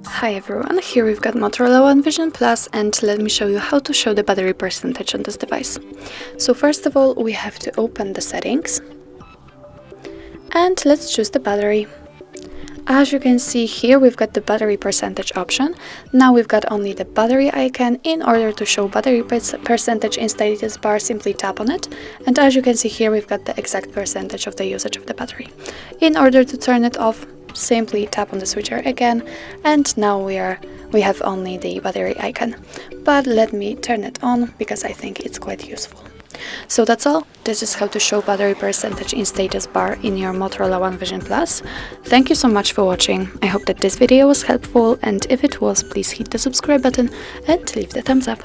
Hi everyone, here we've got Motorola One Vision Plus, and let me show you how to show the battery percentage on this device. So first of all, we have to open the settings and let's choose the battery. As you can see here, we've got the battery percentage option. Now we've got only the battery icon. In order to show battery percentage in status bar, simply tap on it. And as you can see here, we've got the exact percentage of the usage of the battery. In order to turn it off, simply tap on the switcher again, and now we have only the battery icon. But let me turn it on because I think it's quite useful. So that's all. This is how to show battery percentage in status bar in your Motorola One Vision Plus. Thank you so much for watching. I hope that this video was helpful, and if it was, please hit the subscribe button and leave the thumbs up.